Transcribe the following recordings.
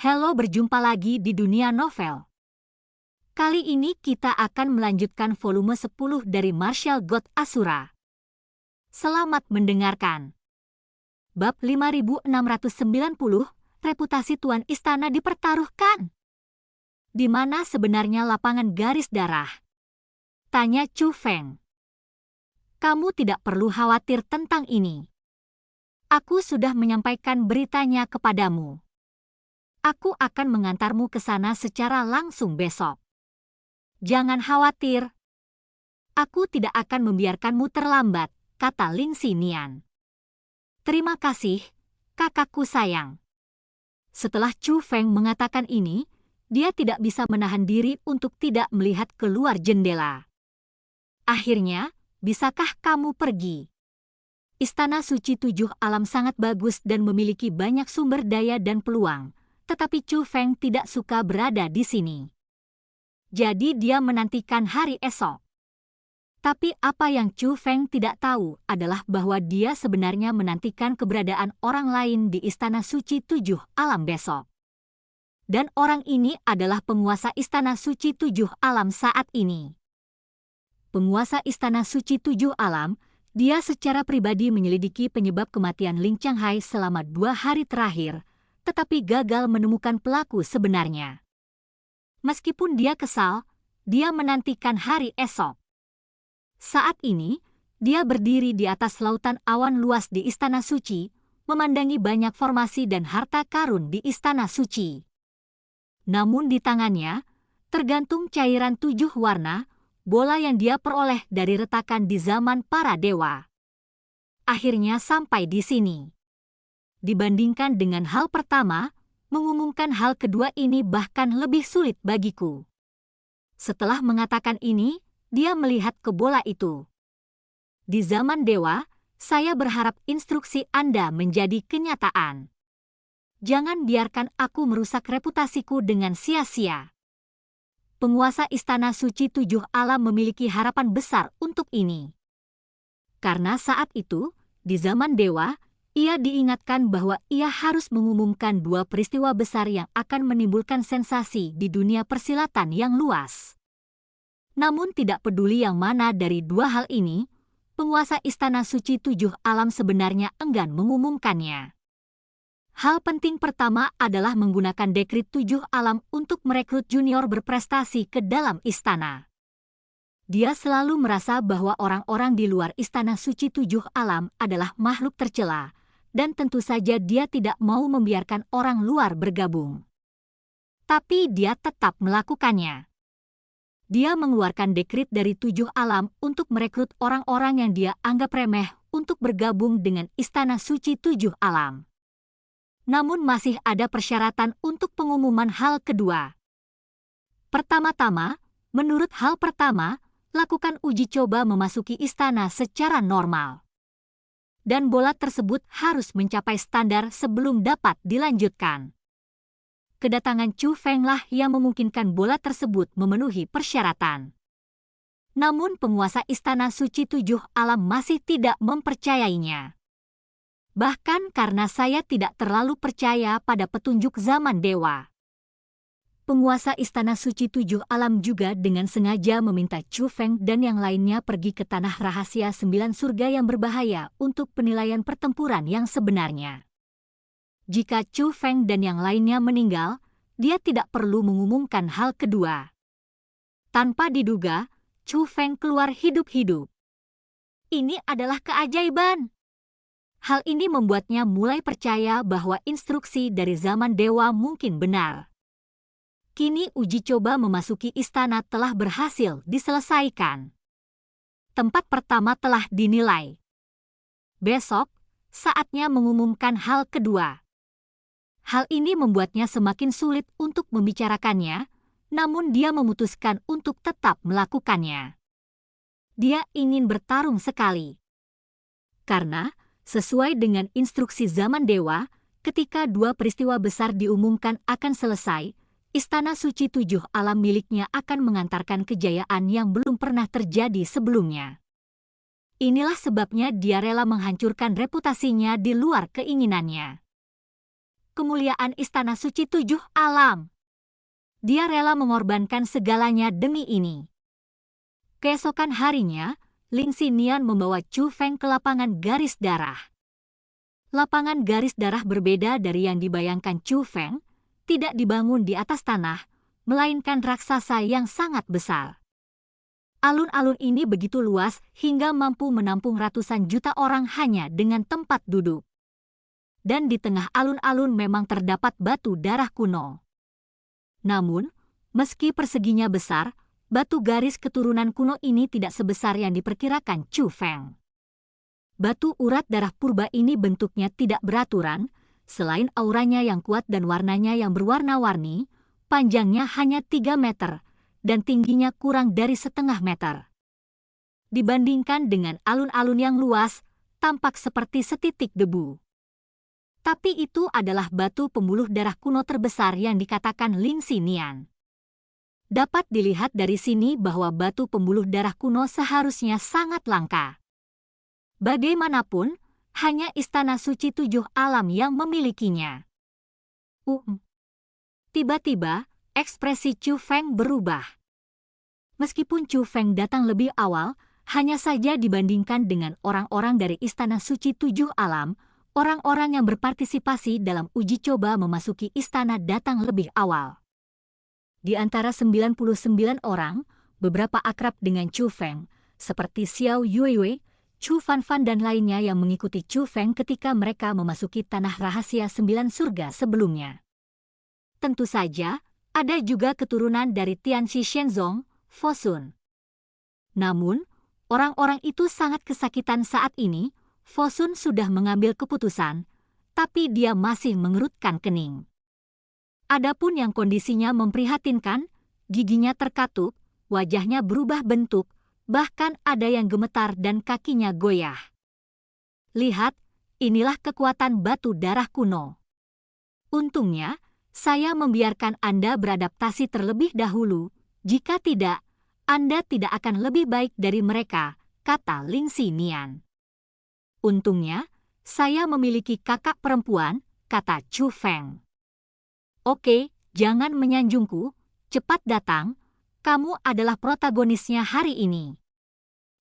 Halo, berjumpa lagi di dunia novel. Kali ini kita akan melanjutkan volume 10 dari Martial God Asura. Selamat mendengarkan. Bab 5690, reputasi Tuan Istana dipertaruhkan. Di mana sebenarnya lapangan garis darah? Tanya Chu Feng. Kamu tidak perlu khawatir tentang ini. Aku sudah menyampaikan beritanya kepadamu. Aku akan mengantarmu ke sana secara langsung besok. Jangan khawatir. Aku tidak akan membiarkanmu terlambat, kata Ling Xinian. Terima kasih, kakakku sayang. Setelah Chu Feng mengatakan ini, dia tidak bisa menahan diri untuk tidak melihat keluar jendela. Akhirnya, bisakah kamu pergi? Istana Suci Tujuh Alam sangat bagus dan memiliki banyak sumber daya dan peluang, tetapi Chu Feng tidak suka berada di sini. Jadi dia menantikan hari esok. Tapi apa yang Chu Feng tidak tahu adalah bahwa dia sebenarnya menantikan keberadaan orang lain di Istana Suci Tujuh Alam besok. Dan orang ini adalah penguasa Istana Suci Tujuh Alam saat ini. Penguasa Istana Suci Tujuh Alam, dia secara pribadi menyelidiki penyebab kematian Ling Changhai selama 2 hari terakhir, tetapi gagal menemukan pelaku sebenarnya. Meskipun dia kesal, dia menantikan hari esok. Saat ini, dia berdiri di atas lautan awan luas di Istana Suci, memandangi banyak formasi dan harta karun di Istana Suci. Namun di tangannya, tergantung cairan 7 warna, bola yang dia peroleh dari retakan di zaman para dewa. Akhirnya sampai di sini. Dibandingkan dengan hal pertama, mengumumkan hal kedua ini bahkan lebih sulit bagiku. Setelah mengatakan ini, dia melihat ke bola itu. Di zaman dewa, saya berharap instruksi Anda menjadi kenyataan. Jangan biarkan aku merusak reputasiku dengan sia-sia. Penguasa Istana Suci Tujuh Alam memiliki harapan besar untuk ini. Karena saat itu, di zaman dewa, ia diingatkan bahwa ia harus mengumumkan 2 peristiwa besar yang akan menimbulkan sensasi di dunia persilatan yang luas. Namun tidak peduli yang mana dari 2 hal ini, penguasa Istana Suci Tujuh Alam sebenarnya enggan mengumumkannya. Hal penting pertama adalah menggunakan dekrit 7 alam untuk merekrut junior berprestasi ke dalam istana. Dia selalu merasa bahwa orang-orang di luar Istana Suci Tujuh Alam adalah makhluk tercela, dan tentu saja dia tidak mau membiarkan orang luar bergabung. Tapi dia tetap melakukannya. Dia mengeluarkan dekrit dari 7 alam untuk merekrut orang-orang yang dia anggap remeh untuk bergabung dengan Istana Suci Tujuh Alam. Namun masih ada persyaratan untuk pengumuman hal kedua. Pertama-tama, menurut hal pertama, lakukan uji coba memasuki istana secara normal. Dan bola tersebut harus mencapai standar sebelum dapat dilanjutkan. Kedatangan Chu Feng lah yang memungkinkan bola tersebut memenuhi persyaratan. Namun penguasa Istana Suci Tujuh Alam masih tidak mempercayainya. Bahkan karena saya tidak terlalu percaya pada petunjuk zaman dewa. Penguasa Istana Suci Tujuh Alam juga dengan sengaja meminta Chu Feng dan yang lainnya pergi ke tanah rahasia 9 surga yang berbahaya untuk penilaian pertempuran yang sebenarnya. Jika Chu Feng dan yang lainnya meninggal, dia tidak perlu mengumumkan hal kedua. Tanpa diduga, Chu Feng keluar hidup-hidup. Ini adalah keajaiban. Hal ini membuatnya mulai percaya bahwa instruksi dari zaman dewa mungkin benar. Kini uji coba memasuki istana telah berhasil diselesaikan. Tempat pertama telah dinilai. Besok, saatnya mengumumkan hal kedua. Hal ini membuatnya semakin sulit untuk membicarakannya, namun dia memutuskan untuk tetap melakukannya. Dia ingin bertarung sekali. Karena, sesuai dengan instruksi zaman dewa, ketika 2 peristiwa besar diumumkan akan selesai, Istana Suci Tujuh Alam miliknya akan mengantarkan kejayaan yang belum pernah terjadi sebelumnya. Inilah sebabnya dia rela menghancurkan reputasinya di luar keinginannya. kemuliaan Istana Suci Tujuh Alam. Dia rela mengorbankan segalanya demi ini. Keesokan harinya, Ling Xinian membawa Chu Feng ke lapangan garis darah. Lapangan garis darah berbeda dari yang dibayangkan Chu Feng, tidak dibangun di atas tanah, melainkan raksasa yang sangat besar. Alun-alun ini begitu luas hingga mampu menampung ratusan juta orang hanya dengan tempat duduk. Dan di tengah alun-alun memang terdapat batu darah kuno. Namun, meski perseginya besar, batu garis keturunan kuno ini tidak sebesar yang diperkirakan Chu Feng. Batu urat darah purba ini bentuknya tidak beraturan, selain auranya yang kuat dan warnanya yang berwarna-warni, panjangnya hanya 3 meter, dan tingginya kurang dari setengah meter. Dibandingkan dengan alun-alun yang luas, tampak seperti setitik debu. Tapi itu adalah batu pembuluh darah kuno terbesar yang dikatakan Ling Xinian. Dapat dilihat dari sini bahwa batu pembuluh darah kuno seharusnya sangat langka. Bagaimanapun, hanya Istana Suci Tujuh Alam yang memilikinya. Tiba-tiba, ekspresi Chu Feng berubah. Meskipun Chu Feng datang lebih awal, hanya saja dibandingkan dengan orang-orang dari Istana Suci Tujuh Alam, orang-orang yang berpartisipasi dalam uji coba memasuki istana datang lebih awal. Di antara 99 orang, beberapa akrab dengan Chu Feng, seperti Xiao Yuiwei, Chu Fanfan dan lainnya yang mengikuti Chu Feng ketika mereka memasuki tanah rahasia 9 surga sebelumnya. Tentu saja, ada juga keturunan dari Tianxi Shenzong, Fosun. Namun, orang-orang itu sangat kesakitan saat ini. Fosun sudah mengambil keputusan, tapi dia masih mengerutkan kening. Adapun yang kondisinya memprihatinkan, giginya terkatup, wajahnya berubah bentuk, bahkan ada yang gemetar dan kakinya goyah. Lihat, inilah kekuatan batu darah kuno. Untungnya, saya membiarkan Anda beradaptasi terlebih dahulu. Jika tidak, Anda tidak akan lebih baik dari mereka, kata Ling Xinian. Untungnya, saya memiliki kakak perempuan, kata Chu Feng. Oke, jangan menyanjungku, cepat datang, kamu adalah protagonisnya hari ini.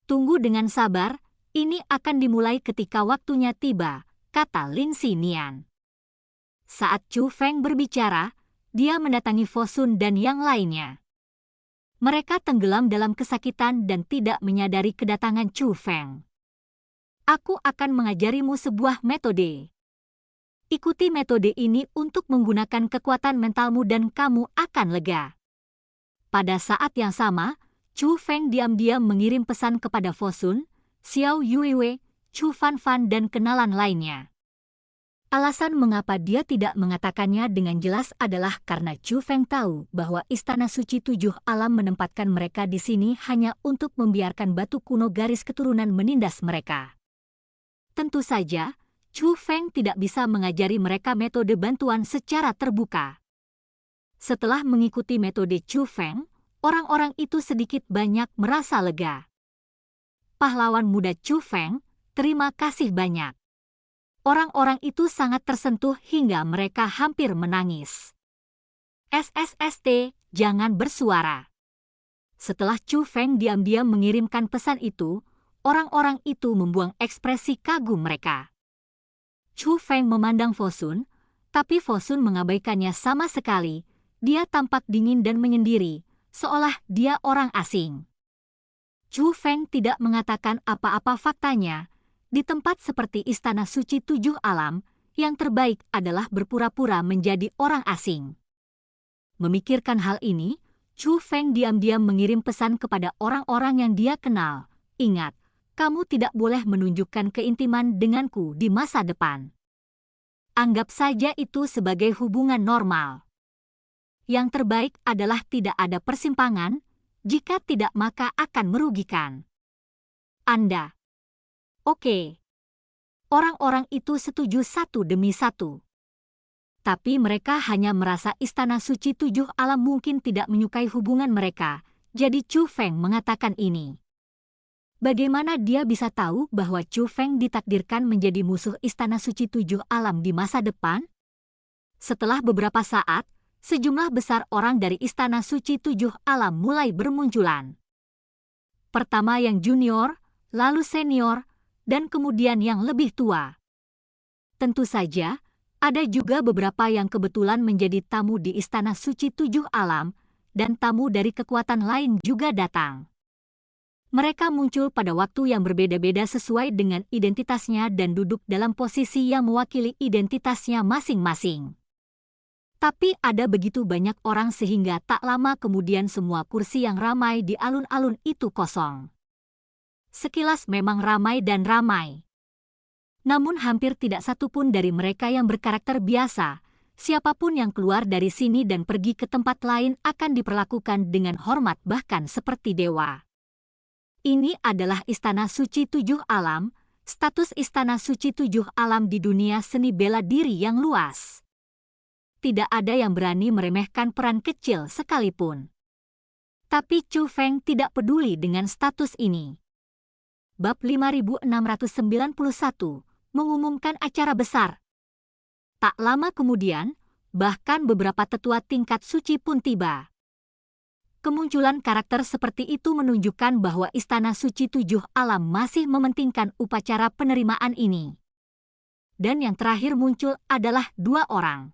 Tunggu dengan sabar, ini akan dimulai ketika waktunya tiba, kata Ling Xinian. Saat Chu Feng berbicara, dia mendatangi Fosun dan yang lainnya. Mereka tenggelam dalam kesakitan dan tidak menyadari kedatangan Chu Feng. Aku akan mengajarimu sebuah metode. Ikuti metode ini untuk menggunakan kekuatan mentalmu dan kamu akan lega. Pada saat yang sama, Chu Feng diam-diam mengirim pesan kepada Fosun, Xiao Yuiwei, Chu Fanfan dan kenalan lainnya. Alasan mengapa dia tidak mengatakannya dengan jelas adalah karena Chu Feng tahu bahwa Istana Suci Tujuh Alam menempatkan mereka di sini hanya untuk membiarkan batu kuno garis keturunan menindas mereka. Tentu saja, Chu Feng tidak bisa mengajari mereka metode bantuan secara terbuka. Setelah mengikuti metode Chu Feng, orang-orang itu sedikit banyak merasa lega. Pahlawan muda Chu Feng, terima kasih banyak. Orang-orang itu sangat tersentuh hingga mereka hampir menangis. SSST, jangan bersuara. Setelah Chu Feng diam-diam mengirimkan pesan itu, orang-orang itu membuang ekspresi kagum mereka. Chu Feng memandang Fosun, tapi Fosun mengabaikannya sama sekali. Dia tampak dingin dan menyendiri, seolah dia orang asing. Chu Feng tidak mengatakan apa-apa faktanya. Di tempat seperti Istana Suci Tujuh Alam, yang terbaik adalah berpura-pura menjadi orang asing. Memikirkan hal ini, Chu Feng diam-diam mengirim pesan kepada orang-orang yang dia kenal. Ingat, kamu tidak boleh menunjukkan keintiman denganku di masa depan. Anggap saja itu sebagai hubungan normal. Yang terbaik adalah tidak ada persimpangan, jika tidak maka akan merugikan Anda. Oke. Orang-orang itu setuju satu demi satu. Tapi mereka hanya merasa Istana Suci Tujuh Alam mungkin tidak menyukai hubungan mereka, jadi Chu Feng mengatakan ini. Bagaimana dia bisa tahu bahwa Chu Feng ditakdirkan menjadi musuh Istana Suci Tujuh Alam di masa depan? Setelah beberapa saat, sejumlah besar orang dari Istana Suci Tujuh Alam mulai bermunculan. Pertama yang junior, lalu senior, dan kemudian yang lebih tua. Tentu saja, ada juga beberapa yang kebetulan menjadi tamu di Istana Suci Tujuh Alam, dan tamu dari kekuatan lain juga datang. Mereka muncul pada waktu yang berbeda-beda sesuai dengan identitasnya dan duduk dalam posisi yang mewakili identitasnya masing-masing. Tapi ada begitu banyak orang sehingga tak lama kemudian semua kursi yang ramai di alun-alun itu kosong. Sekilas memang ramai dan ramai. Namun hampir tidak satupun dari mereka yang berkarakter biasa. Siapapun yang keluar dari sini dan pergi ke tempat lain akan diperlakukan dengan hormat bahkan seperti dewa. Ini adalah Istana Suci Tujuh Alam, status Istana Suci Tujuh Alam di dunia seni bela diri yang luas. Tidak ada yang berani meremehkan peran kecil sekalipun. Tapi Chu Feng tidak peduli dengan status ini. Bab 5691 mengumumkan acara besar. Tak lama kemudian, bahkan beberapa tetua tingkat suci pun tiba. Kemunculan karakter seperti itu menunjukkan bahwa Istana Suci Tujuh Alam masih mementingkan upacara penerimaan ini. Dan yang terakhir muncul adalah dua orang.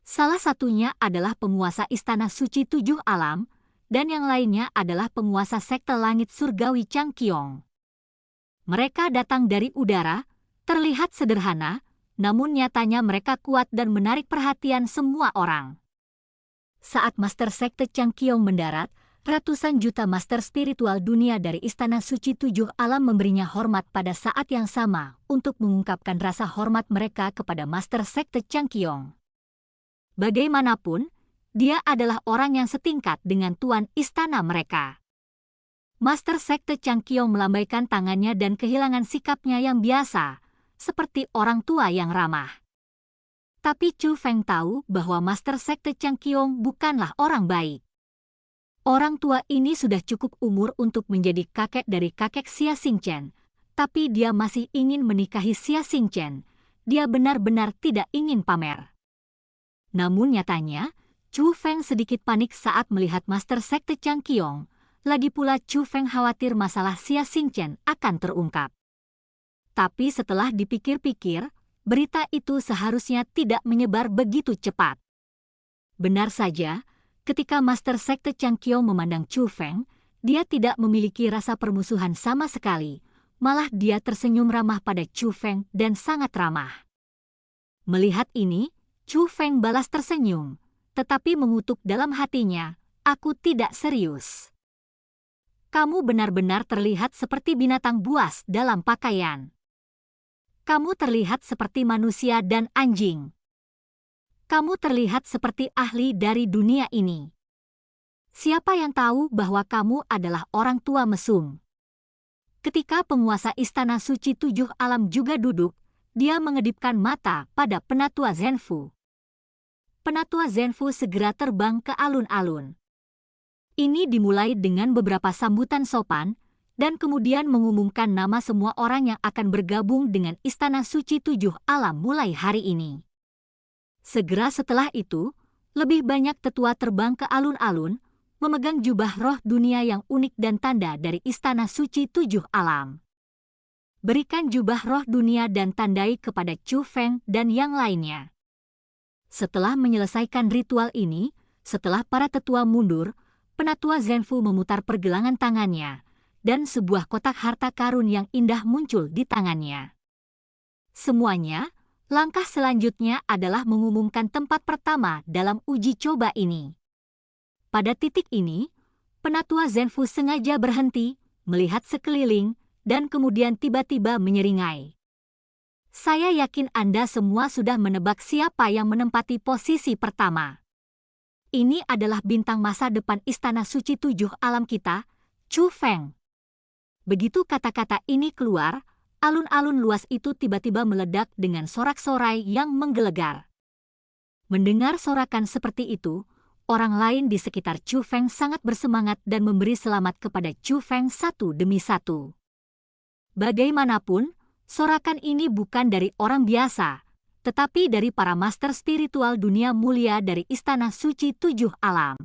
Salah satunya adalah penguasa Istana Suci Tujuh Alam, dan yang lainnya adalah penguasa sekte langit surgawi Chang Qiong. Mereka datang dari udara, terlihat sederhana, namun nyatanya mereka kuat dan menarik perhatian semua orang. Saat Master Sekte Chang Qiong mendarat, ratusan juta master spiritual dunia dari Istana Suci Tujuh Alam memberinya hormat pada saat yang sama untuk mengungkapkan rasa hormat mereka kepada Master Sekte Chang Qiong. Bagaimanapun, dia adalah orang yang setingkat dengan tuan istana mereka. Master Sekte Chang Qiong melambaikan tangannya dan kehilangan sikapnya yang biasa, seperti orang tua yang ramah. Tapi Chu Feng tahu bahwa Master Sekte Chang Qiong bukanlah orang baik. Orang tua ini sudah cukup umur untuk menjadi kakek dari kakek Xia Xingchen, tapi dia masih ingin menikahi Xia Xingchen. Dia benar-benar tidak ingin pamer. Namun nyatanya, Chu Feng sedikit panik saat melihat Master Sekte Chang Qiong. Lagi pula Chu Feng khawatir masalah Xia Xingchen akan terungkap. Tapi setelah dipikir-pikir, berita itu seharusnya tidak menyebar begitu cepat. Benar saja, ketika Master Sekte Chang Qiong memandang Chu Feng, dia tidak memiliki rasa permusuhan sama sekali, malah dia tersenyum ramah pada Chu Feng dan sangat ramah. Melihat ini, Chu Feng balas tersenyum, tetapi mengutuk dalam hatinya, "Aku tidak serius. Kamu benar-benar terlihat seperti binatang buas dalam pakaian. Kamu terlihat seperti manusia dan anjing. Kamu terlihat seperti ahli dari dunia ini. Siapa yang tahu bahwa kamu adalah orang tua mesum?" Ketika penguasa Istana Suci Tujuh Alam juga duduk, dia mengedipkan mata pada Penatua Zhenfu. Penatua Zhenfu segera terbang ke alun-alun. Ini dimulai dengan beberapa sambutan sopan, dan kemudian mengumumkan nama semua orang yang akan bergabung dengan Istana Suci Tujuh Alam mulai hari ini. Segera setelah itu, lebih banyak tetua terbang ke alun-alun, memegang jubah roh dunia yang unik dan tanda dari Istana Suci Tujuh Alam. Berikan jubah roh dunia dan tandai kepada Chu Feng dan yang lainnya. Setelah menyelesaikan ritual ini, setelah para tetua mundur, Penatua Zhenfu memutar pergelangan tangannya, dan sebuah kotak harta karun yang indah muncul di tangannya. Semuanya, langkah selanjutnya adalah mengumumkan tempat pertama dalam uji coba ini. Pada titik ini, Penatua Zhenfu sengaja berhenti, melihat sekeliling, dan kemudian tiba-tiba menyeringai. "Saya yakin Anda semua sudah menebak siapa yang menempati posisi pertama. Ini adalah bintang masa depan Istana Suci Tujuh Alam kita, Chu Feng." Begitu kata-kata ini keluar, alun-alun luas itu tiba-tiba meledak dengan sorak-sorai yang menggelegar. Mendengar sorakan seperti itu, orang lain di sekitar Chu Feng sangat bersemangat dan memberi selamat kepada Chu Feng satu demi satu. Bagaimanapun, sorakan ini bukan dari orang biasa. tetapi dari para master spiritual dunia mulia dari Istana Suci Tujuh Alam.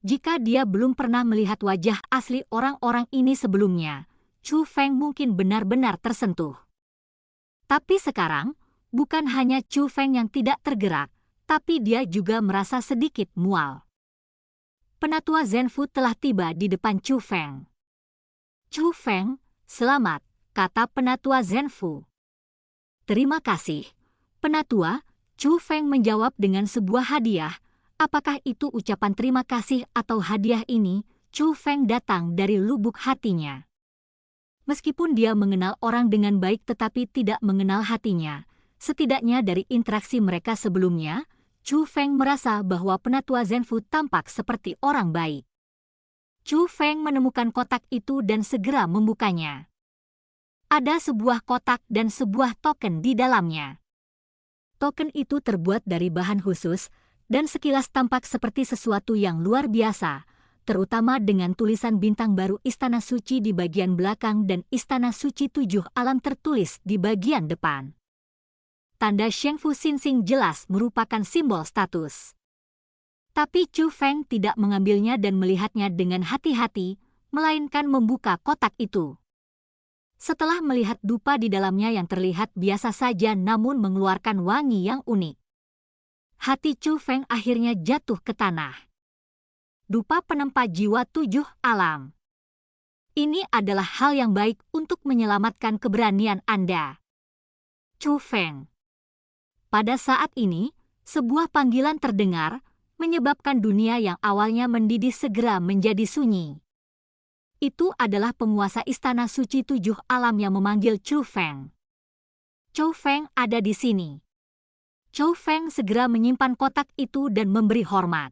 Jika dia belum pernah melihat wajah asli orang-orang ini sebelumnya, Chu Feng mungkin benar-benar tersentuh. Tapi sekarang, bukan hanya Chu Feng yang tidak tergerak, tapi dia juga merasa sedikit mual. Penatua Zenfu telah tiba di depan Chu Feng. "Chu Feng, selamat," kata Penatua Zenfu. "Terima kasih, Penatua," Chu Feng menjawab dengan sebuah hadiah. Apakah itu ucapan terima kasih atau hadiah ini? Chu Feng datang dari lubuk hatinya. Meskipun dia mengenal orang dengan baik tetapi tidak mengenal hatinya, setidaknya dari interaksi mereka sebelumnya, Chu Feng merasa bahwa Penatua Zenfu tampak seperti orang baik. Chu Feng menemukan kotak itu dan segera membukanya. Ada sebuah kotak dan sebuah token di dalamnya. Token itu terbuat dari bahan khusus dan sekilas tampak seperti sesuatu yang luar biasa, terutama dengan tulisan bintang baru Istana Suci di bagian belakang dan Istana Suci Tujuh Alam tertulis di bagian depan. Tanda Shengfu Xinxing jelas merupakan simbol status. Tapi Chu Feng tidak mengambilnya dan melihatnya dengan hati-hati, melainkan membuka kotak itu. Setelah melihat dupa di dalamnya yang terlihat biasa saja namun mengeluarkan wangi yang unik, hati Chu Feng akhirnya jatuh ke tanah. Dupa penempa jiwa tujuh alam. Ini adalah hal yang baik untuk menyelamatkan keberanian Anda, Chu Feng. Pada saat ini, sebuah panggilan terdengar, menyebabkan dunia yang awalnya mendidih segera menjadi sunyi. Itu adalah penguasa Istana Suci Tujuh Alam yang memanggil Chu Feng. Chu Feng ada di sini. Chu Feng segera menyimpan kotak itu dan memberi hormat.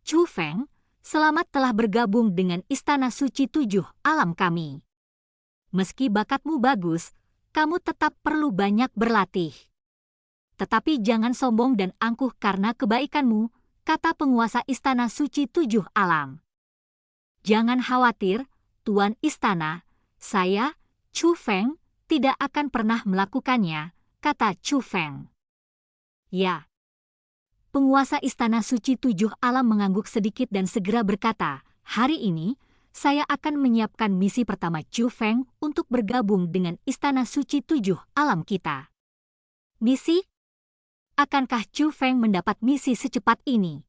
Chu Feng, selamat telah bergabung dengan Istana Suci Tujuh Alam kami. Meski bakatmu bagus, kamu tetap perlu banyak berlatih. Tetapi jangan sombong dan angkuh karena kebaikanmu, kata penguasa Istana Suci Tujuh Alam. Jangan khawatir, Tuan Istana, saya, Chu Feng, tidak akan pernah melakukannya, kata Chu Feng. Ya. Penguasa Istana Suci Tujuh Alam mengangguk sedikit dan segera berkata, hari ini, saya akan menyiapkan misi pertama Chu Feng untuk bergabung dengan Istana Suci Tujuh Alam kita. Misi? Akankah Chu Feng mendapat misi secepat ini?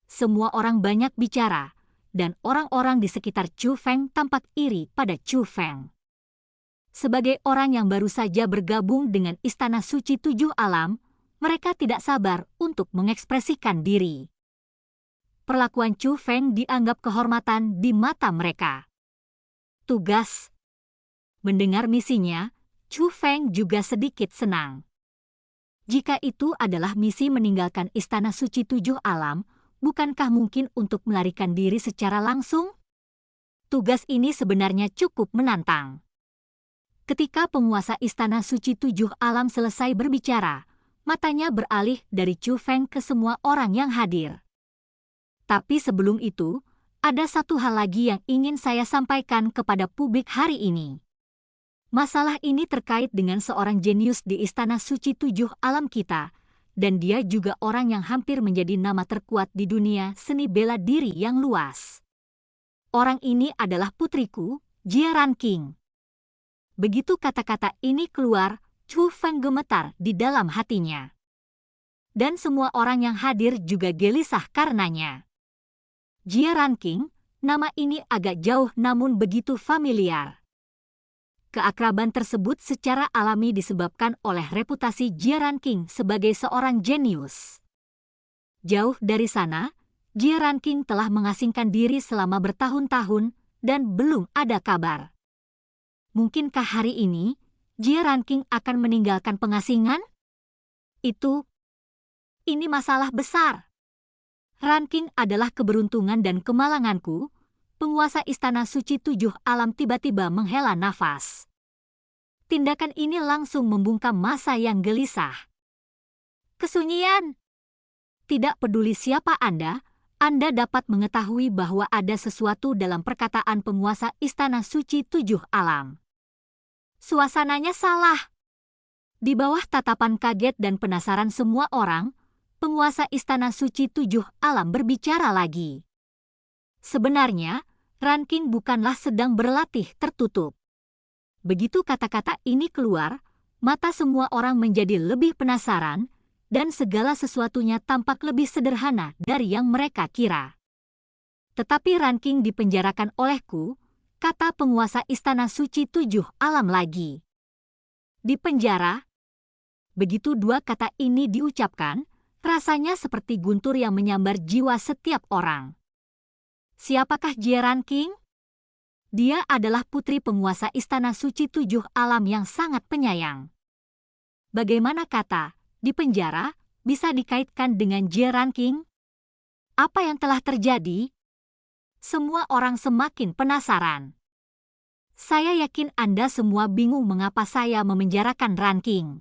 Semua orang banyak bicara, dan orang-orang di sekitar Chu Feng tampak iri pada Chu Feng. Sebagai orang yang baru saja bergabung dengan Istana Suci Tujuh Alam, mereka tidak sabar untuk mengekspresikan diri. Perlakuan Chu Feng dianggap kehormatan di mata mereka. Tugas. Mendengar misinya, Chu Feng juga sedikit senang. Jika itu adalah misi meninggalkan Istana Suci Tujuh Alam, bukankah mungkin untuk melarikan diri secara langsung? Tugas ini sebenarnya cukup menantang. Ketika penguasa Istana Suci Tujuh Alam selesai berbicara, matanya beralih dari Chu Feng ke semua orang yang hadir. Tapi sebelum itu, ada satu hal lagi yang ingin saya sampaikan kepada publik hari ini. Masalah ini terkait dengan seorang jenius di Istana Suci Tujuh Alam kita, dan dia juga orang yang hampir menjadi nama terkuat di dunia seni bela diri yang luas. Orang ini adalah putriku, Jia Ranking. Begitu kata-kata ini keluar, Chu Feng gemetar di dalam hatinya. Dan semua orang yang hadir juga gelisah karenanya. Jia Ranking, nama ini agak jauh namun begitu familiar. Keakraban tersebut secara alami disebabkan oleh reputasi Jia Ranking sebagai seorang jenius. Jauh dari sana, Jia Ranking telah mengasingkan diri selama bertahun-tahun dan belum ada kabar. Mungkinkah hari ini, Jia Ranking akan meninggalkan pengasingan? Ini masalah besar. Ranking adalah keberuntungan dan kemalanganku. Penguasa Istana Suci Tujuh Alam tiba-tiba menghela nafas. Tindakan ini langsung membungkam masa yang gelisah. Kesunyian. Tidak peduli siapa Anda dapat mengetahui bahwa ada sesuatu dalam perkataan penguasa Istana Suci Tujuh Alam. Suasananya salah. Di bawah tatapan kaget dan penasaran semua orang, penguasa Istana Suci Tujuh Alam berbicara lagi. Sebenarnya, Ranking bukanlah sedang berlatih tertutup. Begitu kata-kata ini keluar, mata semua orang menjadi lebih penasaran, dan segala sesuatunya tampak lebih sederhana dari yang mereka kira. Tetapi Ranking dipenjarakan olehku, kata penguasa Istana Suci Tujuh Alam lagi. Di penjara? Begitu dua kata ini diucapkan, rasanya seperti guntur yang menyambar jiwa setiap orang. Siapakah Jie Ranking? Dia adalah putri penguasa Istana Suci Tujuh Alam yang sangat penyayang. Bagaimana kata, di penjara, bisa dikaitkan dengan Jie Ranking? Apa yang telah terjadi? Semua orang semakin penasaran. Saya yakin Anda semua bingung mengapa saya memenjarakan Ranking.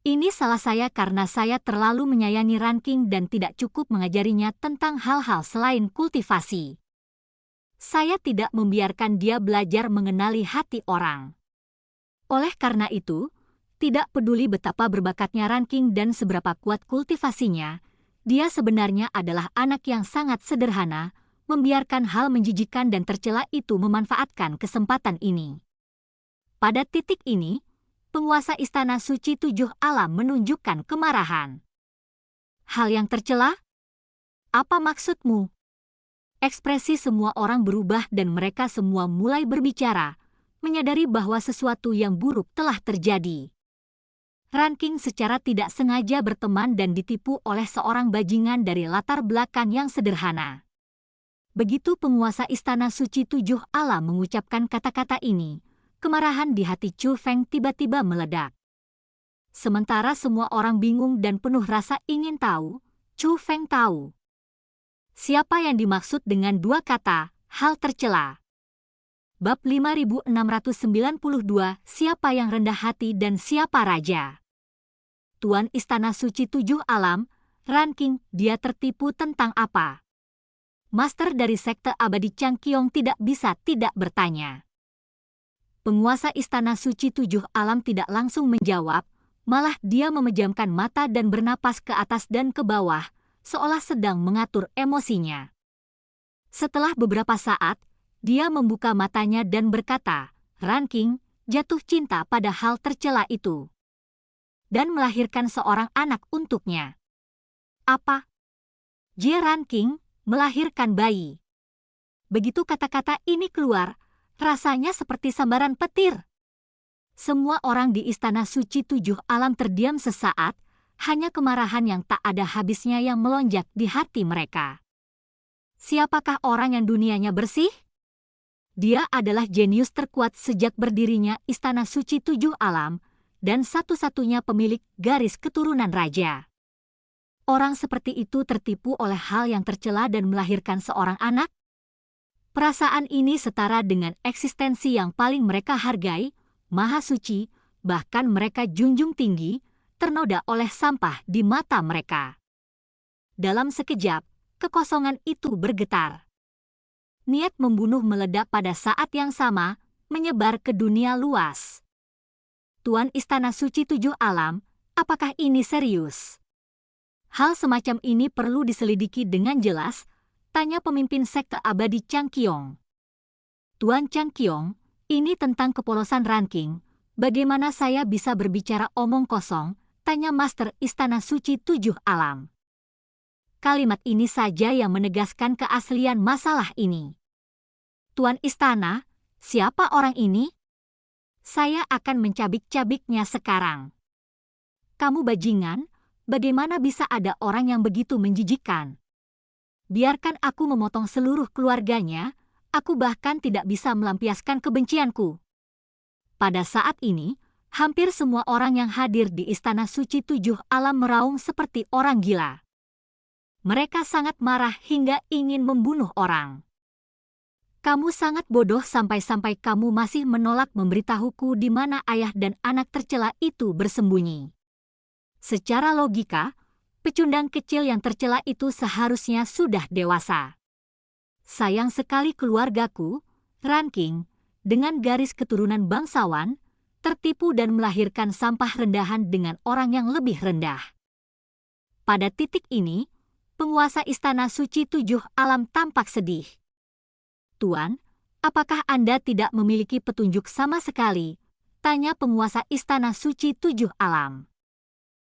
Ini salah saya karena saya terlalu menyayangi Ranking dan tidak cukup mengajarinya tentang hal-hal selain kultivasi. Saya tidak membiarkan dia belajar mengenali hati orang. Oleh karena itu, tidak peduli betapa berbakatnya Ranking dan seberapa kuat kultivasinya, dia sebenarnya adalah anak yang sangat sederhana, membiarkan hal menjijikan dan tercela itu memanfaatkan kesempatan ini. Pada titik ini, penguasa Istana Suci Tujuh Alam menunjukkan kemarahan. Hal yang tercela? Apa maksudmu? Ekspresi semua orang berubah dan mereka semua mulai berbicara, menyadari bahwa sesuatu yang buruk telah terjadi. Ranking secara tidak sengaja berteman dan ditipu oleh seorang bajingan dari latar belakang yang sederhana. Begitu penguasa Istana Suci Tujuh Alam mengucapkan kata-kata ini, kemarahan di hati Chu Feng tiba-tiba meledak. Sementara semua orang bingung dan penuh rasa ingin tahu, Chu Feng tahu. Siapa yang dimaksud dengan dua kata, hal tercela? Bab 5692, siapa yang rendah hati dan siapa raja? Tuan Istana Suci Tujuh Alam, Ranking, dia tertipu tentang apa? Master dari Sekte Abadi Changqiong tidak bisa tidak bertanya. Penguasa Istana Suci Tujuh Alam tidak langsung menjawab, malah dia memejamkan mata dan bernapas ke atas dan ke bawah, seolah sedang mengatur emosinya. Setelah beberapa saat, dia membuka matanya dan berkata, Ranking, jatuh cinta pada hal tercela itu. Dan melahirkan seorang anak untuknya. Apa? Jie Ranking melahirkan bayi. Begitu kata-kata ini keluar, rasanya seperti sambaran petir. Semua orang di Istana Suci Tujuh Alam terdiam sesaat, hanya kemarahan yang tak ada habisnya yang melonjak di hati mereka. Siapakah orang yang dunianya bersih? Dia adalah jenius terkuat sejak berdirinya Istana Suci Tujuh Alam, dan satu-satunya pemilik garis keturunan raja. Orang seperti itu tertipu oleh hal yang tercela dan melahirkan seorang anak? Perasaan ini setara dengan eksistensi yang paling mereka hargai, maha suci, bahkan mereka junjung tinggi, ternoda oleh sampah di mata mereka. Dalam sekejap, kekosongan itu bergetar. Niat membunuh meledak pada saat yang sama, menyebar ke dunia luas. Tuan Istana Suci Tujuh Alam, apakah ini serius? Hal semacam ini perlu diselidiki dengan jelas, tanya pemimpin Sekte Abadi Changqiong. Tuan Changqiong, ini tentang kepolosan Ranking. Bagaimana saya bisa berbicara omong kosong? Tanya Master Istana Suci Tujuh Alam. Kalimat ini saja yang menegaskan keaslian masalah ini. Tuan Istana, siapa orang ini? Saya akan mencabik-cabiknya sekarang. Kamu bajingan, bagaimana bisa ada orang yang begitu menjijikkan? Biarkan aku memotong seluruh keluarganya, aku bahkan tidak bisa melampiaskan kebencianku. Pada saat ini, hampir semua orang yang hadir di Istana Suci Tujuh Alam meraung seperti orang gila. Mereka sangat marah hingga ingin membunuh orang. Kamu sangat bodoh sampai-sampai kamu masih menolak memberitahuku di mana ayah dan anak tercela itu bersembunyi. Secara logika, pecundang kecil yang tercela itu seharusnya sudah dewasa. Sayang sekali keluargaku, Ranking, dengan garis keturunan bangsawan, tertipu dan melahirkan sampah rendahan dengan orang yang lebih rendah. Pada titik ini, penguasa Istana Suci Tujuh Alam tampak sedih. "Tuan, apakah Anda tidak memiliki petunjuk sama sekali?" tanya penguasa Istana Suci Tujuh Alam.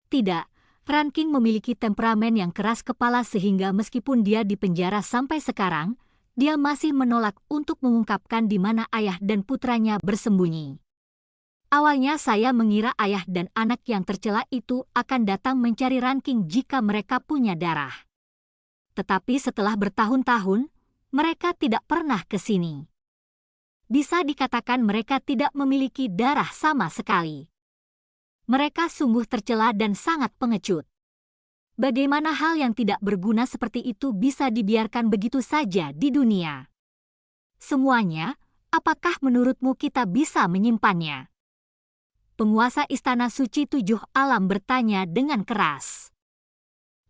"Tidak, Ranking memiliki temperamen yang keras kepala sehingga meskipun dia dipenjara sampai sekarang, dia masih menolak untuk mengungkapkan di mana ayah dan putranya bersembunyi. Awalnya saya mengira ayah dan anak yang tercela itu akan datang mencari Ranking jika mereka punya darah. Tetapi setelah bertahun-tahun, mereka tidak pernah ke sini. Bisa dikatakan mereka tidak memiliki darah sama sekali. Mereka sungguh tercela dan sangat pengecut. Bagaimana hal yang tidak berguna seperti itu bisa dibiarkan begitu saja di dunia? Semuanya, apakah menurutmu kita bisa menyimpannya?" Penguasa Istana Suci Tujuh Alam bertanya dengan keras.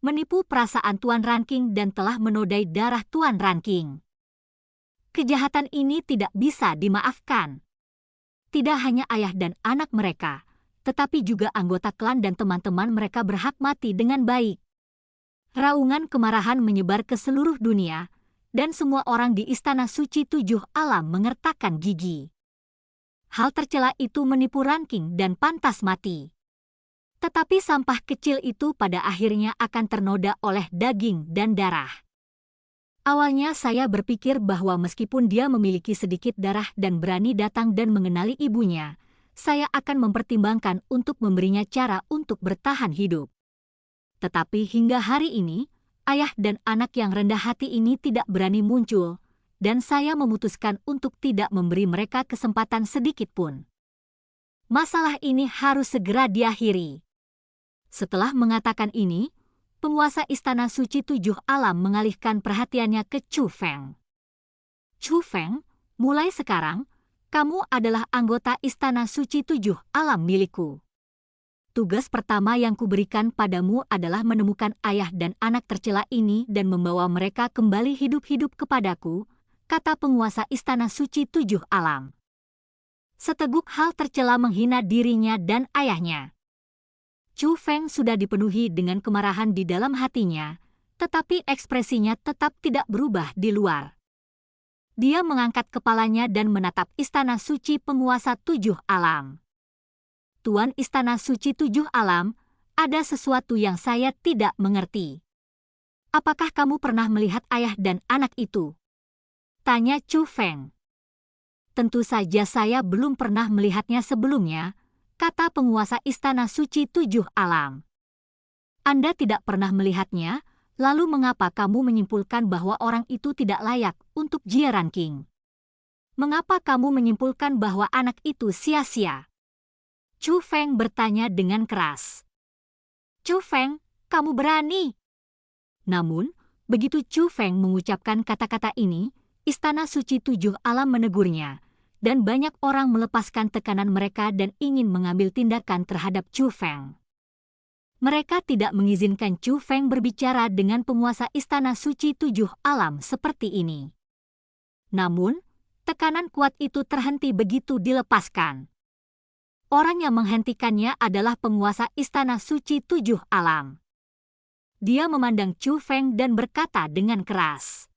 Menipu perasaan Tuan Ranking dan telah menodai darah Tuan Ranking. Kejahatan ini tidak bisa dimaafkan. Tidak hanya ayah dan anak mereka, tetapi juga anggota klan dan teman-teman mereka berhak mati dengan baik. Raungan kemarahan menyebar ke seluruh dunia, dan semua orang di Istana Suci Tujuh Alam mengertakkan gigi. Hal tercela itu menipu Ranking dan pantas mati. Tetapi sampah kecil itu pada akhirnya akan ternoda oleh daging dan darah. Awalnya saya berpikir bahwa meskipun dia memiliki sedikit darah dan berani datang dan mengenali ibunya, saya akan mempertimbangkan untuk memberinya cara untuk bertahan hidup. Tetapi hingga hari ini, ayah dan anak yang rendah hati ini tidak berani muncul, dan saya memutuskan untuk tidak memberi mereka kesempatan sedikit pun. Masalah ini harus segera diakhiri. Setelah mengatakan ini, penguasa Istana Suci Tujuh Alam mengalihkan perhatiannya ke Chu Feng. "Chu Feng, mulai sekarang, kamu adalah anggota Istana Suci Tujuh Alam milikku. Tugas pertama yang kuberikan padamu adalah menemukan ayah dan anak tercela ini dan membawa mereka kembali hidup-hidup kepadaku," kata penguasa Istana Suci Tujuh Alam. Seteguk hal tercela menghina dirinya dan ayahnya. Chu Feng sudah dipenuhi dengan kemarahan di dalam hatinya, tetapi ekspresinya tetap tidak berubah di luar. Dia mengangkat kepalanya dan menatap Istana Suci Penguasa Tujuh Alam. "Tuan Istana Suci Tujuh Alam, ada sesuatu yang saya tidak mengerti. Apakah kamu pernah melihat ayah dan anak itu?" tanya Chu Feng. "Tentu saja saya belum pernah melihatnya sebelumnya," kata penguasa Istana Suci Tujuh Alam. "Anda tidak pernah melihatnya, lalu mengapa kamu menyimpulkan bahwa orang itu tidak layak untuk Jia Ranking? Mengapa kamu menyimpulkan bahwa anak itu sia-sia?" Chu Feng bertanya dengan keras. "Chu Feng, kamu berani?" Namun, begitu Chu Feng mengucapkan kata-kata ini, Istana Suci Tujuh Alam menegurnya, dan banyak orang melepaskan tekanan mereka dan ingin mengambil tindakan terhadap Chu Feng. Mereka tidak mengizinkan Chu Feng berbicara dengan penguasa Istana Suci Tujuh Alam seperti ini. Namun, tekanan kuat itu terhenti begitu dilepaskan. Orang yang menghentikannya adalah penguasa Istana Suci Tujuh Alam. Dia memandang Chu Feng dan berkata dengan keras,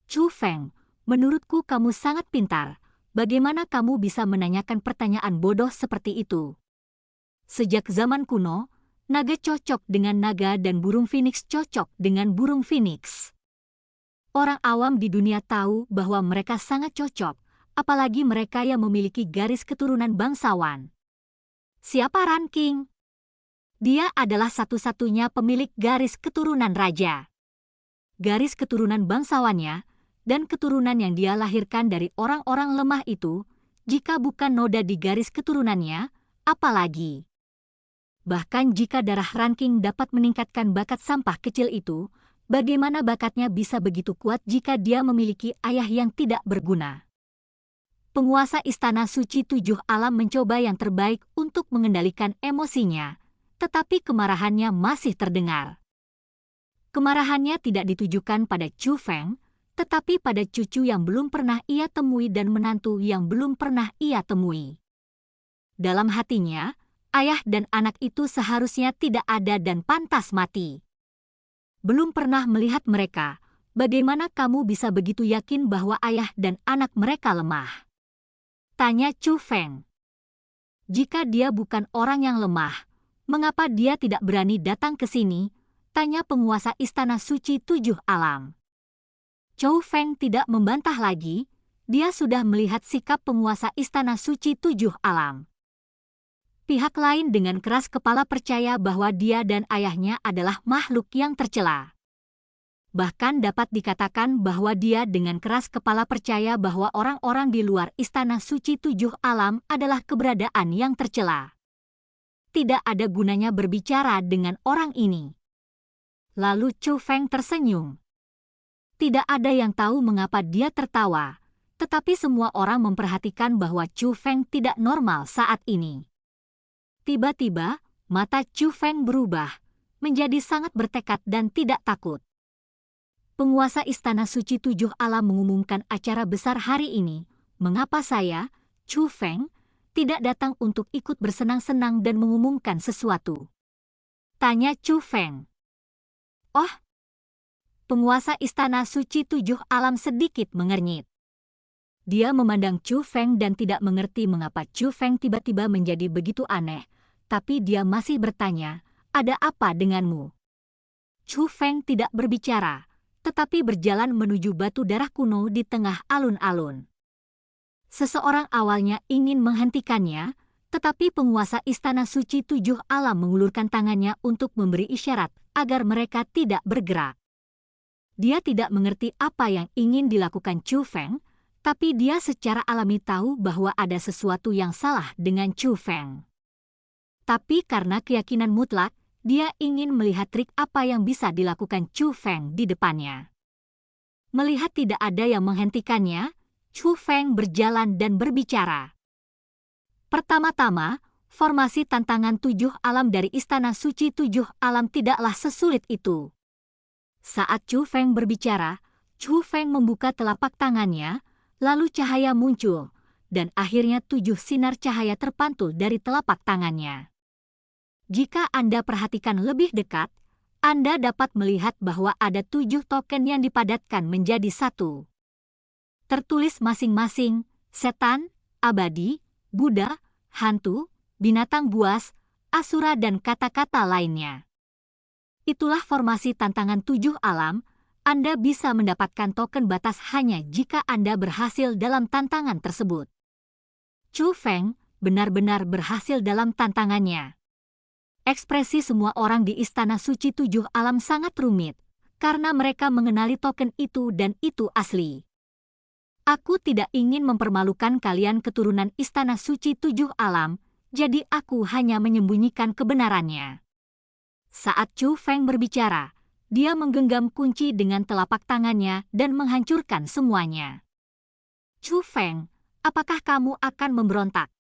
"Chu Feng, menurutku kamu sangat pintar. Bagaimana kamu bisa menanyakan pertanyaan bodoh seperti itu? Sejak zaman kuno, naga cocok dengan naga dan burung phoenix cocok dengan burung phoenix. Orang awam di dunia tahu bahwa mereka sangat cocok, apalagi mereka yang memiliki garis keturunan bangsawan. Siapa Ranking? Dia adalah satu-satunya pemilik garis keturunan raja. Garis keturunan bangsawannya dan keturunan yang dia lahirkan dari orang-orang lemah itu, jika bukan noda di garis keturunannya, apalagi. Bahkan jika darah Ranking dapat meningkatkan bakat sampah kecil itu, bagaimana bakatnya bisa begitu kuat jika dia memiliki ayah yang tidak berguna?" Penguasa Istana Suci Tujuh Alam mencoba yang terbaik untuk mengendalikan emosinya, tetapi kemarahannya masih terdengar. Kemarahannya tidak ditujukan pada Chu Feng, tetapi pada cucu yang belum pernah ia temui dan menantu yang belum pernah ia temui. Dalam hatinya, ayah dan anak itu seharusnya tidak ada dan pantas mati. Belum pernah melihat mereka, bagaimana kamu bisa begitu yakin bahwa ayah dan anak mereka lemah? Tanya Chu Feng. Jika dia bukan orang yang lemah, mengapa dia tidak berani datang ke sini? Tanya penguasa Istana Suci Tujuh Alam. Chu Feng tidak membantah lagi, dia sudah melihat sikap penguasa Istana Suci Tujuh Alam. Pihak lain dengan keras kepala percaya bahwa dia dan ayahnya adalah makhluk yang tercela. Bahkan dapat dikatakan bahwa dia dengan keras kepala percaya bahwa orang-orang di luar Istana Suci Tujuh Alam adalah keberadaan yang tercela. Tidak ada gunanya berbicara dengan orang ini. Lalu Chu Feng tersenyum. Tidak ada yang tahu mengapa dia tertawa, tetapi semua orang memperhatikan bahwa Chu Feng tidak normal saat ini. Tiba-tiba, mata Chu Feng berubah, menjadi sangat bertekad dan tidak takut. Penguasa Istana Suci Tujuh Alam mengumumkan acara besar hari ini. Mengapa saya, Chu Feng, tidak datang untuk ikut bersenang-senang dan mengumumkan sesuatu? Tanya Chu Feng. Oh, penguasa Istana Suci Tujuh Alam sedikit mengernyit. Dia memandang Chu Feng dan tidak mengerti mengapa Chu Feng tiba-tiba menjadi begitu aneh. Tapi dia masih bertanya, ada apa denganmu? Chu Feng tidak berbicara, tetapi berjalan menuju batu darah kuno di tengah alun-alun. Seseorang awalnya ingin menghentikannya, tetapi penguasa Istana Suci Tujuh Alam mengulurkan tangannya untuk memberi isyarat agar mereka tidak bergerak. Dia tidak mengerti apa yang ingin dilakukan Chu Feng, tapi dia secara alami tahu bahwa ada sesuatu yang salah dengan Chu Feng. Tapi karena keyakinan mutlak, dia ingin melihat trik apa yang bisa dilakukan Chu Feng di depannya. Melihat tidak ada yang menghentikannya, Chu Feng berjalan dan berbicara. Pertama-tama, formasi tantangan Tujuh Alam dari Istana Suci Tujuh Alam tidaklah sesulit itu. Saat Chu Feng berbicara, Chu Feng membuka telapak tangannya, lalu cahaya muncul, dan akhirnya 7 sinar cahaya terpantul dari telapak tangannya. Jika Anda perhatikan lebih dekat, Anda dapat melihat bahwa ada 7 token yang dipadatkan menjadi satu. Tertulis masing-masing, setan, abadi, Buddha, hantu, binatang buas, asura dan kata-kata lainnya. Itulah formasi tantangan 7 alam. Anda bisa mendapatkan token batas hanya jika Anda berhasil dalam tantangan tersebut. Chu Feng benar-benar berhasil dalam tantangannya. Ekspresi semua orang di Istana Suci Tujuh Alam sangat rumit, karena mereka mengenali token itu dan itu asli. Aku tidak ingin mempermalukan kalian keturunan Istana Suci Tujuh Alam, jadi aku hanya menyembunyikan kebenarannya. Saat Chu Feng berbicara, dia menggenggam kunci dengan telapak tangannya dan menghancurkan semuanya. Chu Feng, apakah kamu akan memberontak?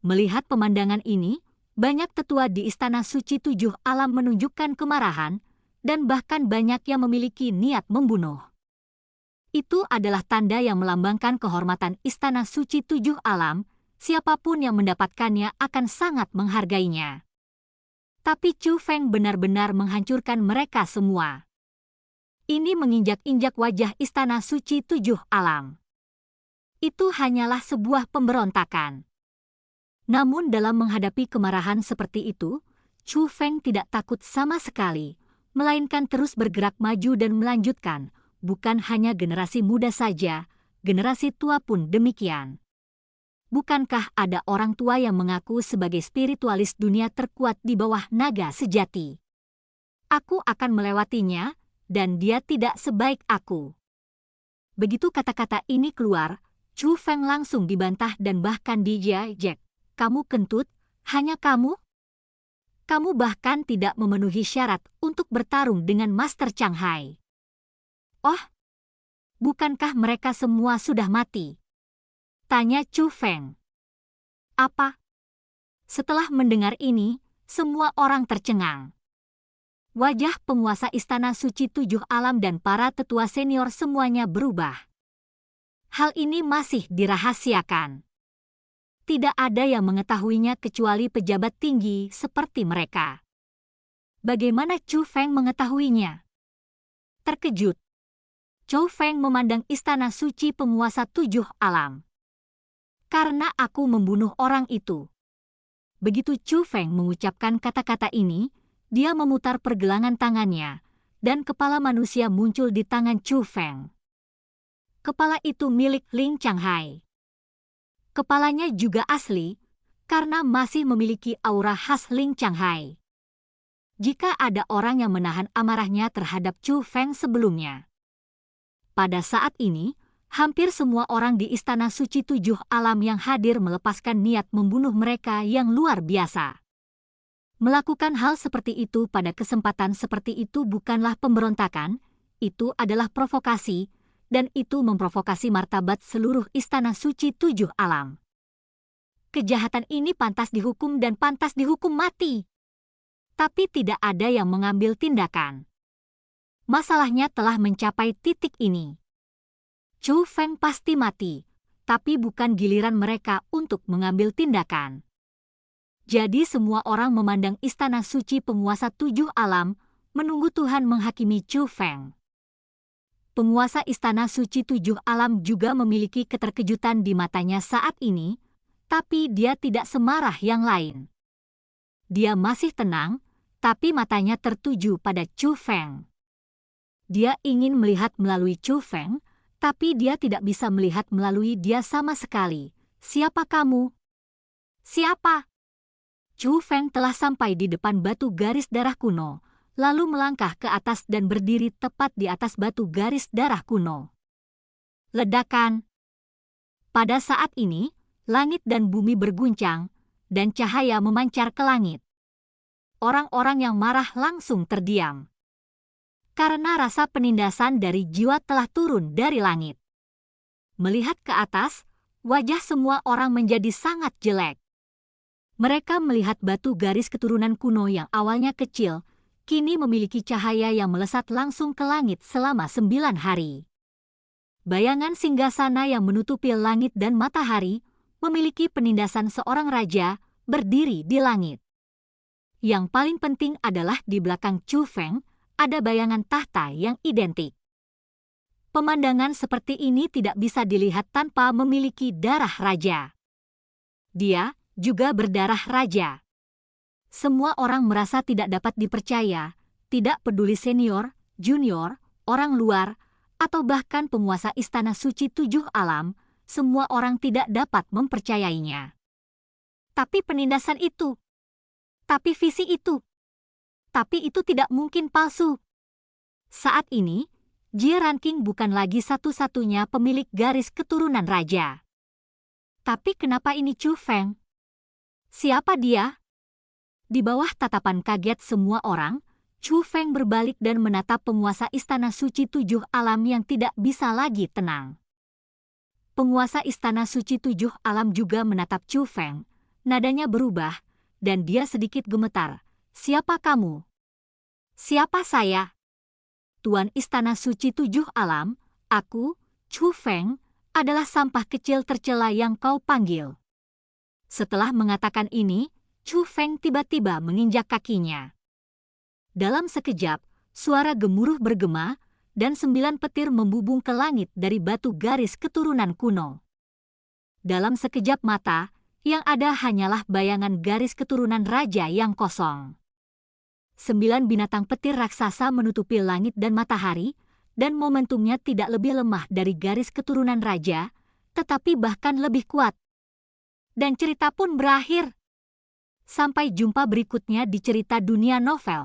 Melihat pemandangan ini, banyak tetua di Istana Suci Tujuh Alam menunjukkan kemarahan, dan bahkan banyak yang memiliki niat membunuh. Itu adalah tanda yang melambangkan kehormatan Istana Suci Tujuh Alam, siapapun yang mendapatkannya akan sangat menghargainya. Tapi Chu Feng benar-benar menghancurkan mereka semua. Ini menginjak-injak wajah Istana Suci Tujuh Alam. Itu hanyalah sebuah pemberontakan. Namun dalam menghadapi kemarahan seperti itu, Chu Feng tidak takut sama sekali, melainkan terus bergerak maju dan melanjutkan, bukan hanya generasi muda saja, generasi tua pun demikian. Bukankah ada orang tua yang mengaku sebagai spiritualis dunia terkuat di bawah naga sejati? Aku akan melewatinya, dan dia tidak sebaik aku. Begitu kata-kata ini keluar, Chu Feng langsung dibantah dan bahkan dijek. Kamu kentut, hanya kamu? Kamu bahkan tidak memenuhi syarat untuk bertarung dengan Master Chang Hai. Oh, bukankah mereka semua sudah mati? Tanya Chu Feng. Apa? Setelah mendengar ini, semua orang tercengang. Wajah penguasa Istana Suci Tujuh Alam dan para tetua senior semuanya berubah. Hal ini masih dirahasiakan. tidak ada yang mengetahuinya kecuali pejabat tinggi seperti mereka. Bagaimana Chu Feng mengetahuinya? Terkejut, Chu Feng memandang istana suci penguasa 7 alam. Karena aku membunuh orang itu. Begitu Chu Feng mengucapkan kata-kata ini, dia memutar pergelangan tangannya, dan kepala manusia muncul di tangan Chu Feng. Kepala itu milik Ling Changhai. Kepalanya juga asli, karena masih memiliki aura khas Ling Changhai. Jika ada orang yang menahan amarahnya terhadap Chu Feng sebelumnya. Pada saat ini, hampir semua orang di Istana Suci 7 Alam yang hadir melepaskan niat membunuh mereka yang luar biasa. Melakukan hal seperti itu pada kesempatan seperti itu bukanlah pemberontakan, itu adalah provokasi, dan itu memprovokasi martabat seluruh Istana Suci 7 Alam. Kejahatan ini pantas dihukum dan pantas dihukum mati. Tapi tidak ada yang mengambil tindakan. Masalahnya telah mencapai titik ini. Chu Feng pasti mati, tapi bukan giliran mereka untuk mengambil tindakan. Jadi semua orang memandang Istana Suci penguasa 7 alam, menunggu Tuhan menghakimi Chu Feng. Penguasa Istana Suci 7 alam juga memiliki keterkejutan di matanya saat ini, tapi dia tidak semarah yang lain. Dia masih tenang, tapi matanya tertuju pada Chu Feng. Dia ingin melihat melalui Chu Feng, tapi dia tidak bisa melihat melalui dia sama sekali. Siapa kamu? Siapa? Chu Feng telah sampai di depan batu garis darah kuno, lalu melangkah ke atas dan berdiri tepat di atas batu garis darah kuno. Ledakan. Pada saat ini, langit dan bumi berguncang, dan cahaya memancar ke langit. Orang-orang yang marah langsung terdiam. Karena rasa penindasan dari jiwa telah turun dari langit. Melihat ke atas, wajah semua orang menjadi sangat jelek. Mereka melihat batu garis keturunan kuno yang awalnya kecil, kini memiliki cahaya yang melesat langsung ke langit selama 9 hari. Bayangan singgasana yang menutupi langit dan matahari memiliki penindasan seorang raja berdiri di langit. Yang paling penting adalah di belakang Chu Feng ada bayangan tahta yang identik. Pemandangan seperti ini tidak bisa dilihat tanpa memiliki darah raja. Dia juga berdarah raja. Semua orang merasa tidak dapat dipercaya, tidak peduli senior, junior, orang luar, atau bahkan penguasa Istana Suci 7 Alam, semua orang tidak dapat mempercayainya. Tapi penindasan itu, tapi visi itu, tapi itu tidak mungkin palsu. Saat ini, Jie Ranking bukan lagi satu-satunya pemilik garis keturunan raja. Tapi kenapa ini Chu Feng? Siapa dia? Di bawah tatapan kaget semua orang, Chu Feng berbalik dan menatap penguasa Istana Suci 7 Alam yang tidak bisa lagi tenang. Penguasa Istana Suci 7 Alam juga menatap Chu Feng, nadanya berubah, dan dia sedikit gemetar. Siapa kamu? Siapa saya? Tuan Istana Suci 7 Alam, aku, Chu Feng, adalah sampah kecil tercela yang kau panggil. Setelah mengatakan ini, Chu Feng tiba-tiba menginjak kakinya. Dalam sekejap, suara gemuruh bergema, dan 9 petir membubung ke langit dari batu garis keturunan kuno. Dalam sekejap mata, yang ada hanyalah bayangan garis keturunan raja yang kosong. 9 binatang petir raksasa menutupi langit dan matahari, dan momentumnya tidak lebih lemah dari garis keturunan raja, tetapi bahkan lebih kuat. Dan cerita pun berakhir. Sampai jumpa berikutnya di cerita dunia novel.